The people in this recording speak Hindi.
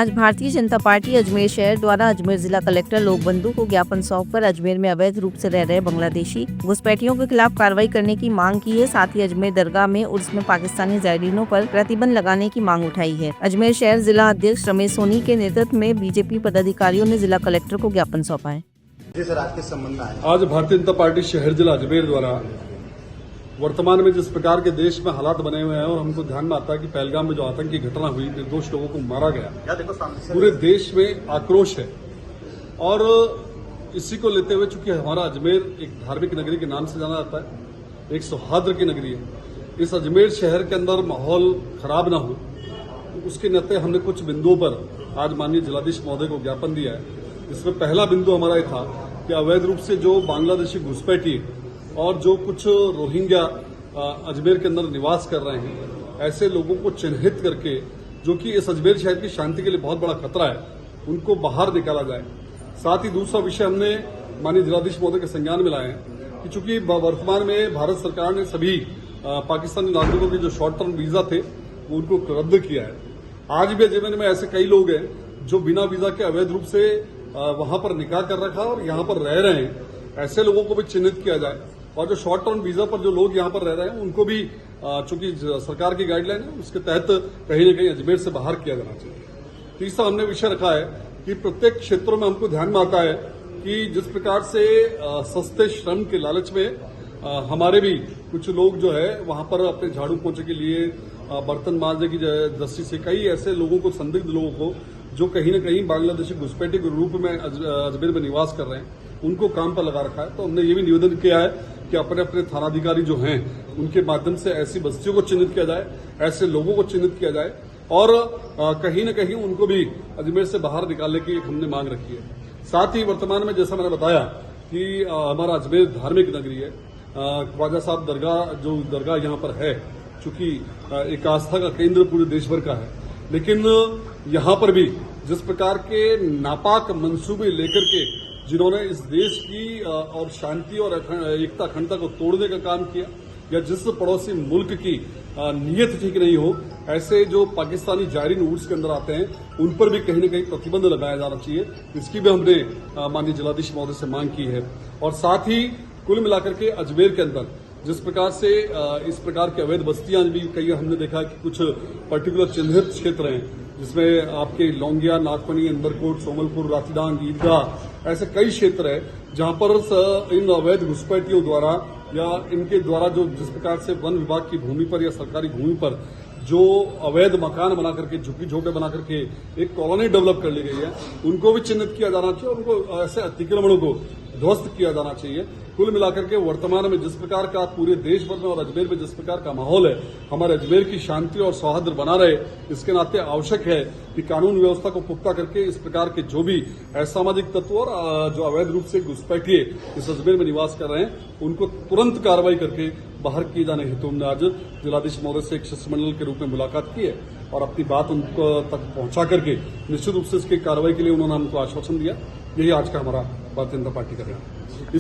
आज भारतीय जनता पार्टी अजमेर शहर द्वारा अजमेर जिला कलेक्टर लोकबंधु को ज्ञापन सौंपकर अजमेर में अवैध रूप से रह रहे बांग्लादेशी घुसपैठियों के खिलाफ कार्रवाई करने की मांग की है। साथ ही अजमेर दरगाह में उर्स में पाकिस्तानी जायरीनों पर प्रतिबंध लगाने की मांग उठाई है। अजमेर शहर जिला अध्यक्ष रमेश सोनी के नेतृत्व में बीजेपी पदाधिकारियों ने जिला कलेक्टर को ज्ञापन सौंपा है। जी सर, आज किस संबंध में आए? आज भारतीय जनता पार्टी शहर जिला अजमेर द्वारा वर्तमान में जिस प्रकार के देश में हालात बने हुए हैं और हमको ध्यान में आता है कि पहलगाम में जो आतंकी घटना हुई, निर्दोष लोगों को मारा गया, पूरे देश में आक्रोश है। और इसी को लेते हुए चूंकि हमारा अजमेर एक धार्मिक नगरी के नाम से जाना जाता है, एक सौहार्द की नगरी है, इस अजमेर शहर के अंदर माहौल खराब ना हो, उसके नाते हमने कुछ बिंदुओं पर आज माननीय जिलाधीश महोदय को ज्ञापन दिया है। इसमें पहला बिंदु हमारा ये था कि अवैध रूप से जो बांग्लादेशी घुसपैठी और जो कुछ रोहिंग्या अजमेर के अंदर निवास कर रहे हैं, ऐसे लोगों को चिन्हित करके जो कि इस अजमेर शहर की शांति के लिए बहुत बड़ा खतरा है, उनको बाहर निकाला जाए। साथ ही दूसरा विषय हमने माननीय जिलाधीश महोदय के संज्ञान में लाए हैं कि चूंकि वर्तमान में भारत सरकार ने सभी पाकिस्तानी नागरिकों के जो शॉर्ट टर्म वीजा थे उनको रद्द किया है। आज भी अजमेर में ऐसे कई लोग हैं जो बिना वीजा के अवैध रूप से वहां पर निकाह कर रखा और यहां पर रह रहे हैं, ऐसे लोगों को भी चिन्हित किया जाए। और जो शॉर्ट टर्म वीजा पर जो लोग यहां पर रह रहे हैं उनको भी चूंकि सरकार की गाइडलाइन है उसके तहत कहीं न कहीं अजमेर से बाहर किया जाना चाहिए। तीसरा हमने विषय रखा है कि प्रत्येक क्षेत्रों में हमको ध्यान में आता है कि जिस प्रकार से सस्ते श्रम के लालच में हमारे भी कुछ लोग जो है वहां पर अपने झाड़ू पोंछे के लिए बर्तन मांजने की दृष्टि से कई ऐसे लोगों को, संदिग्ध लोगों को जो कहीं न कहीं बांग्लादेशी घुसपैठी के रूप में अजमेर में निवास कर रहे हैं, उनको काम पर लगा रखा है। तो हमने ये भी निवेदन किया है कि अपने अपने थानाधिकारी जो हैं उनके माध्यम से ऐसी बस्तियों को चिन्हित किया जाए, ऐसे लोगों को चिन्हित किया जाए और कहीं न कहीं उनको भी अजमेर से बाहर निकालने की हमने मांग रखी है। साथ ही वर्तमान में जैसा मैंने बताया कि हमारा अजमेर धार्मिक नगरी है, ख्वाजा साहब दरगाह जो दरगाह यहाँ पर है, चूंकि एक आस्था का केंद्र पूरे देश भर का है, लेकिन यहाँ पर भी जिस प्रकार के नापाक मंसूबे लेकर के जिन्होंने इस देश की और शांति और एकता अखंडता को तोड़ने का काम किया, या जिस पड़ोसी मुल्क की नीयत ठीक नहीं हो, ऐसे जो पाकिस्तानी जायरीन उर्स के अंदर आते हैं उन पर भी कहीं न कहीं प्रतिबंध लगाया जाना चाहिए। इसकी भी हमने माननीय जिलाधीश महोदय से मांग की है। और साथ ही कुल मिलाकर के अजमेर के अंदर जिस प्रकार से इस प्रकार की अवैध बस्तियां भी कई हमने देखा कि कुछ पर्टिकुलर चिन्हित क्षेत्र हैं जिसमें आपके लौंगिया, नागपनी, अंदरकोट, सोमलपुर, रातीडांग, ईदगाह, ऐसे कई क्षेत्र है जहां पर इन अवैध घुसपैठियों द्वारा या इनके द्वारा जो जिस प्रकार से वन विभाग की भूमि पर या सरकारी भूमि पर जो अवैध मकान बना करके, झुग्गी झोंपड़े बना करके एक कॉलोनी डेवलप कर ली गई है, उनको भी चिन्हित किया जाना चाहिए और उनको ऐसे अतिक्रमणों को ध्वस्त किया जाना चाहिए। कुल मिलाकर के वर्तमान में जिस प्रकार का पूरे देश भर में और अजमेर में जिस प्रकार का माहौल है, हमारे अजमेर की शांति और सौहार्द बना रहे, इसके नाते आवश्यक है कि कानून व्यवस्था को पुख्ता करके इस प्रकार के जो भी असामाजिक तत्व और जो अवैध रूप से घुसपैठिए इस अजमेर में निवास कर रहे हैं उनको तुरंत कार्रवाई करके बाहर किए जाने हेतु हमने आज जिलाधीश महोदय से एक शिष्टमंडल के रूप में मुलाकात की है और अपनी बात उनको तक पहुंचा करके निश्चित रूप से इसकी कार्रवाई के लिए उन्होंने हमको आश्वासन दिया। यही आज का हमारा भारतीय जनता पार्टी का रहा।